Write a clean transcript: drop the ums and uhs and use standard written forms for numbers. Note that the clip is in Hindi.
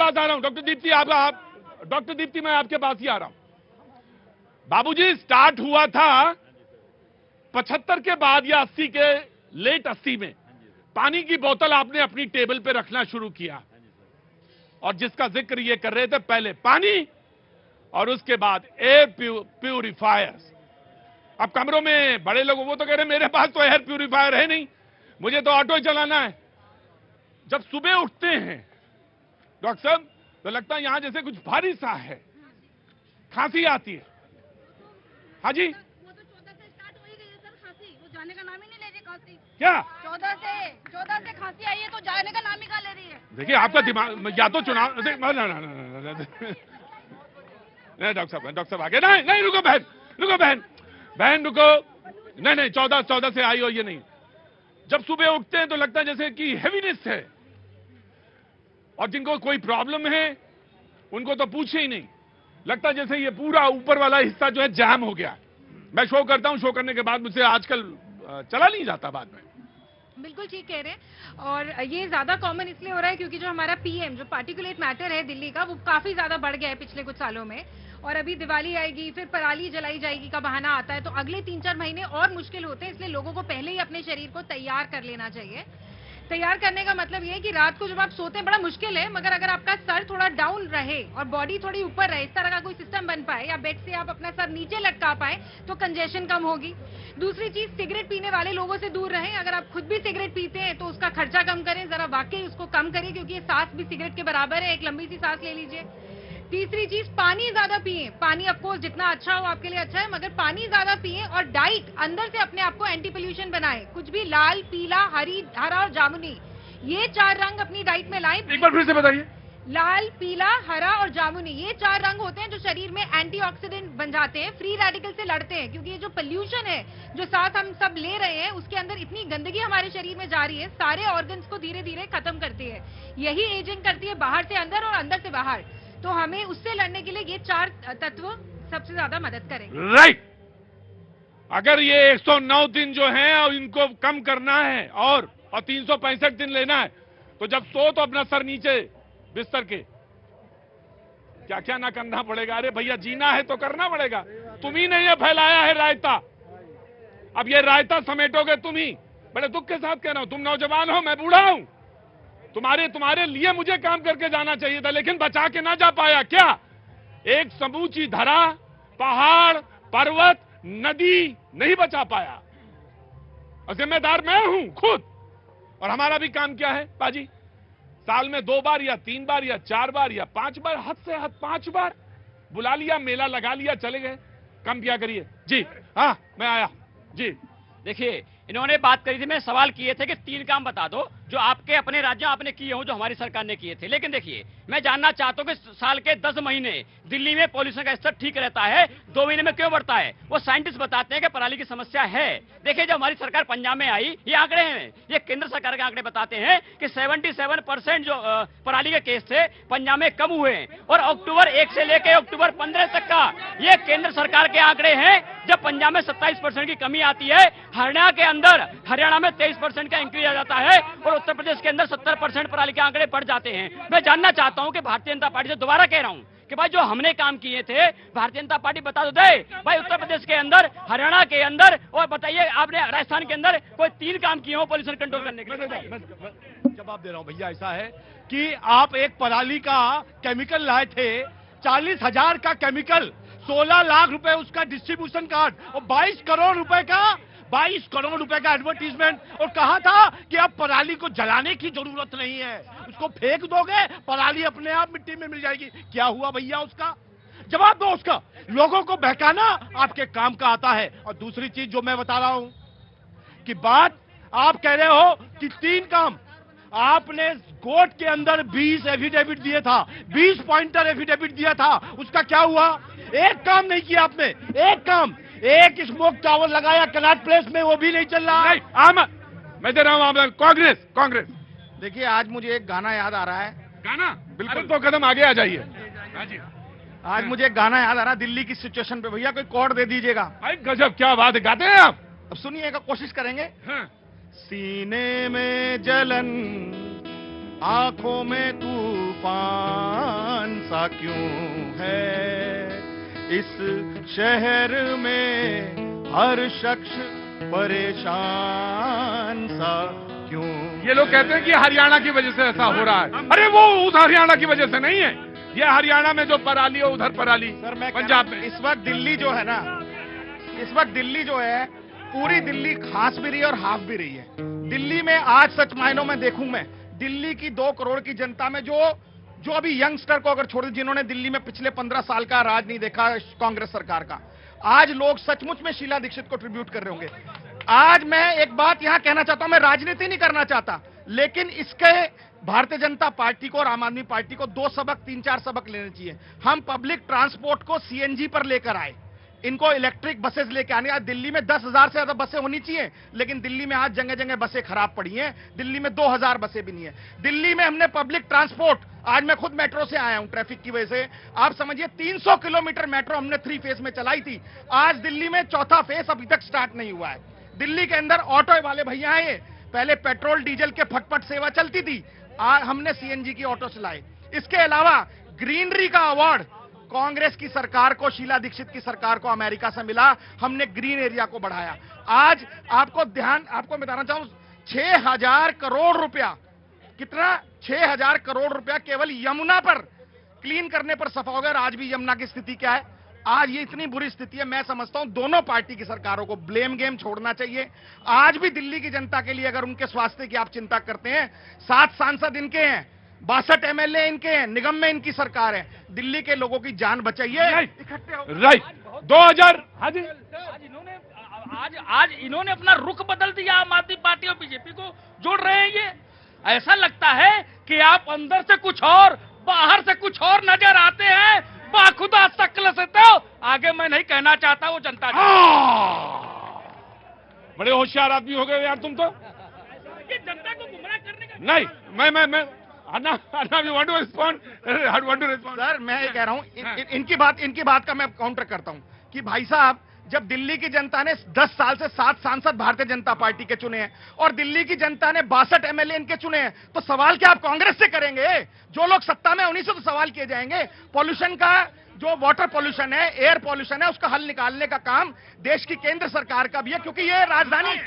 पास आ रहा हूं डॉक्टर दीप्ति, डॉक्टर दीप्ति मैं आपके पास ही आ रहा हूं। बाबूजी, स्टार्ट हुआ था 75 के बाद या 80 के लेट 80 में, पानी की बोतल आपने अपनी टेबल पे रखना शुरू किया और जिसका जिक्र ये कर रहे थे, पहले पानी और उसके बाद एयर प्यूरिफायर्स। अब कमरों में बड़े लोग वो तो कह रहे मेरे पास तो एयर प्यूरिफायर है नहीं, मुझे तो ऑटो चलाना है। जब सुबह उठते हैं डॉक्टर साहब तो लगता है यहां जैसे कुछ भारी सा है, खांसी आती है। हाँ जी, वो तो 14 से स्टार्ट हो ही गई है सर खांसी, वो जाने का नाम ही नहीं ले रही खांसी। क्या 14 से खांसी आई है तो जाने का नाम ही कहाँ ले रही है। देखिए आपका दिमाग या तो चुनाव नहीं डॉक्टर साहब आगे नहीं रुको बहन रुको। नहीं 14 से आई हो ये नहीं। जब सुबह उठते हैं तो लगता है जैसे कि हेवीनेस है, और जिनको कोई प्रॉब्लम है उनको तो पूछे ही नहीं, लगता है जैसे ये पूरा ऊपर वाला हिस्सा जो है जैम हो गया। मैं शो करता हूं, शो करने के बाद मुझसे आजकल चला नहीं जाता बाद में। बिल्कुल ठीक कह रहे हैं, और ये ज्यादा कॉमन इसलिए हो रहा है क्योंकि जो हमारा पीएम जो पार्टिकुलेट मैटर है दिल्ली का, वो काफी ज्यादा बढ़ गया है पिछले कुछ सालों में। और अभी दिवाली आएगी, फिर पराली जलाई जाएगी का बहाना आता है, तो अगले 3-4 महीने और मुश्किल होते हैं। इसलिए लोगों को पहले ही अपने शरीर को तैयार कर लेना चाहिए। तैयार करने का मतलब ये है कि रात को जब आप सोते हैं बड़ा मुश्किल है, मगर अगर आपका सर थोड़ा डाउन रहे और बॉडी थोड़ी ऊपर रहे, इस तरह का कोई सिस्टम बन पाए, या बेड से आप अपना सर नीचे लटका पाए, तो कंजेशन कम होगी। दूसरी चीज, सिगरेट पीने वाले लोगों से दूर रहें। अगर आप खुद भी सिगरेट पीते हैं तो उसका खर्चा कम करें, जरा वाकई उसको कम करिए, क्योंकि ये सांस भी सिगरेट के बराबर है, एक लंबी सी सांस ले लीजिए। तीसरी चीज, पानी ज्यादा पिए। पानी ऑफकोर्स जितना अच्छा हो आपके लिए अच्छा है, मगर पानी ज्यादा पिए। और डाइट अंदर से अपने आप को एंटी पोल्यूशन बनाए। कुछ भी लाल, पीला, हरा और जामुनी, ये 4 रंग अपनी डाइट में लाएं। एक बार फिर से बताइए। लाल, पीला, हरा और जामुनी, ये 4 रंग होते हैं जो शरीर में एंटीऑक्सीडेंट बन जाते हैं, फ्री रेडिकल से लड़ते हैं। क्योंकि ये जो पोल्यूशन है, जो सांस हम सब ले रहे हैं, उसके अंदर इतनी गंदगी हमारे शरीर में जा रही है, सारे ऑर्गन्स को धीरे धीरे खत्म करती है। यही एजिंग करती है, बाहर से अंदर और अंदर से बाहर। तो हमें उससे लड़ने के लिए ये 4 तत्व सबसे ज्यादा मदद करेंगे। राइट। अगर ये 109 दिन जो है और इनको कम करना है और 365 दिन लेना है, तो जब सो तो अपना सर नीचे बिस्तर के, क्या क्या ना करना पड़ेगा। अरे भैया, जीना है तो करना पड़ेगा। तुम ही ने ये फैलाया है रायता, अब ये रायता समेटोगे तुम ही। बड़े दुख के साथ कह रहा हूं, तुम नौजवान हो, मैं बूढ़ा हूं। तुम्हारे लिए मुझे काम करके जाना चाहिए था, लेकिन बचा के ना जा पाया। क्या एक समूची धरा, पहाड़, पर्वत, नदी नहीं बचा पाया, और जिम्मेदार मैं हूं खुद। और हमारा भी काम क्या है बाजी, साल में 2 बार या 3 बार या 4 बार या 5 बार, हद से हद 5 बार बुला लिया, मेला लगा लिया, चले गए। कम क्या करिए जी। हाँ, मैं आया जी। देखिए, इन्होंने बात करी थी, मैं सवाल किए थे कि 3 काम बता दो जो आपके अपने राज्यों आपने किए हो, जो हमारी सरकार ने किए थे। लेकिन देखिए, मैं जानना चाहता हूं कि साल के 10 महीने दिल्ली में पॉल्यूशन का स्तर ठीक रहता है, 2 महीने में क्यों बढ़ता है? वो साइंटिस्ट बताते हैं कि पराली की समस्या है। देखिए, जब हमारी सरकार पंजाब में आई, ये आंकड़े हैं, ये केंद्र सरकार के आंकड़े बताते हैं कि 77% जो पराली के केस थे पंजाब में कम हुए हैं। और अक्टूबर 1 से लेकर अक्टूबर 15 तक का ये केंद्र सरकार के आंकड़े हैं। जब पंजाब में 27% की कमी आती है, हरियाणा में 23% का इंक्रीज आ जाता है, और उत्तर प्रदेश के अंदर 70% पराली के आंकड़े बढ़ जाते हैं। मैं जानना चाहता हूं कि भारतीय जनता पार्टी से दोबारा कह रहा हूं कि भाई, जो हमने काम किए थे, भारतीय जनता पार्टी बता दो दे भाई, उत्तर प्रदेश के अंदर, हरियाणा के अंदर, और बताइए आपने राजस्थान के अंदर कोई 3 काम किए हो पॉल्यूशन कंट्रोल करने के लिए? जवाब दे रहा हूं भैया। ऐसा है कि आप एक पराली का केमिकल लाए थे, 40,000 का केमिकल, 16 लाख रुपए उसका डिस्ट्रीब्यूशन कार्ड, और 22 करोड़ रुपए का एडवर्टीजमेंट, और कहा था कि अब पराली को जलाने की जरूरत नहीं है, उसको फेंक दोगे, पराली अपने आप मिट्टी में मिल जाएगी। क्या हुआ भैया उसका? जवाब दो उसका। लोगों को बहकाना आपके काम का आता है। और दूसरी चीज जो मैं बता रहा हूं कि बात आप कह रहे हो कि 3 काम, आपने कोर्ट के अंदर 20 एफिडेविट दिए था, 20 पॉइंटर एफिडेविट दिया था, उसका क्या हुआ? एक काम नहीं किया आपने, एक काम। एक स्मोक टावर लगाया कनॉट प्लेस में, वो भी नहीं चल रहा है। मैं दे रहा हूं कांग्रेस। देखिए, आज मुझे एक गाना याद आ रहा है। गाना? बिल्कुल, 2 कदम आगे आ जाइए। आज मुझे एक गाना याद आ रहा है दिल्ली की सिचुएशन पे। भैया कोई कोड दे दीजिएगा। भाई गजब, क्या बात है, गाते हैं आप? अब सुनिएगा, कोशिश करेंगे। हाँ। सीने में जलन, आंखों में तूफान, क्यों है इस शहर में हर शख्स परेशान सा क्यों? ये लोग कहते हैं कि हरियाणा की वजह से ऐसा हो रहा है। अरे वो उस हरियाणा की वजह से नहीं है, ये हरियाणा में जो पराली है उधर पराली सर मैं पंजाब में। इस वक्त दिल्ली जो है ना, इस वक्त दिल्ली जो है पूरी दिल्ली खास भी रही है और हाफ भी रही है। दिल्ली में आज सच मायनों में देखूं मैं, दिल्ली की 2 करोड़ की जनता में जो अभी यंगस्टर को अगर छोड़ दे, जिन्होंने दिल्ली में पिछले 15 साल का राज नहीं देखा कांग्रेस सरकार का, आज लोग सचमुच में शीला दीक्षित को ट्रिब्यूट कर रहे होंगे। आज मैं एक बात यहां कहना चाहता हूं, मैं राजनीति नहीं करना चाहता, लेकिन इसके भारतीय जनता पार्टी को और आम आदमी पार्टी को 2 सबक 3-4 सबक लेने चाहिए। हम पब्लिक ट्रांसपोर्ट को सीएनजी पर लेकर आए, इनको इलेक्ट्रिक बसेस लेके आने। आज दिल्ली में 10,000 से ज्यादा बसें होनी चाहिए, लेकिन दिल्ली में आज जगह जगह बसें खराब पड़ी हैं। दिल्ली में 2,000 बसें भी नहीं है। दिल्ली में हमने पब्लिक ट्रांसपोर्ट, आज मैं खुद मेट्रो से आया हूं ट्रैफिक की वजह से, आप समझिए 300 किलोमीटर मेट्रो हमने 3 फेज में चलाई थी। आज दिल्ली में 4था फेज अभी तक स्टार्ट नहीं हुआ है। दिल्ली के अंदर ऑटो वाले भैया आए, पहले पेट्रोल डीजल के फटफट सेवा चलती थी, आज हमने सीएनजी की ऑटो चलाए। इसके अलावा ग्रीनरी का अवार्ड कांग्रेस की सरकार को, शीला दीक्षित की सरकार को अमेरिका से मिला, हमने ग्रीन एरिया को बढ़ाया। आज आपको बताना चाहूं, 6,000 करोड़ रुपया, कितना 6,000 करोड़ रुपया केवल यमुना पर क्लीन करने पर सफा हो गया। और आज भी यमुना की स्थिति क्या है? आज ये इतनी बुरी स्थिति है। मैं समझता हूं दोनों पार्टी की सरकारों को ब्लेम गेम छोड़ना चाहिए। आज भी दिल्ली की जनता के लिए अगर उनके स्वास्थ्य की आप चिंता करते हैं, 7 सांसद इनके हैं, 62 एमएलए इनके हैं, निगम में इनकी सरकार है, दिल्ली के लोगों की जान बचाइए। इकट्ठे राइट 2000 हाँ जी, आज इन्होंने अपना रुख बदल दिया, आम आदमी पार्टी और बीजेपी को जोड़ रहे हैं। ये ऐसा लगता है कि आप अंदर से कुछ और बाहर से कुछ और नजर आते हैं। बाखुदा शक्ल से तो आगे मैं नहीं कहना चाहता, वो जनता बड़े होशियार आदमी हो गए यार तुम तो। ये जनता को गुमराह करने का नहीं मैं you want to respond? How do you want to respond? Sir मैं ये कह रहा हूं, इनकी बात का मैं काउंटर करता हूं कि भाई साहब, जब दिल्ली की जनता ने 10 साल से 7 सांसद भारतीय जनता पार्टी के चुने हैं और दिल्ली की जनता ने 62 एमएलए इनके चुने हैं, तो सवाल क्या आप कांग्रेस से करेंगे? जो लोग सत्ता में उन्हीं से तो सवाल किए जाएंगे। पॉल्यूशन का, जो वाटर पॉल्यूशन है, एयर पॉल्यूशन है, उसका हल निकालने का काम देश की केंद्र सरकार का भी है, क्योंकि ये राजधानी है।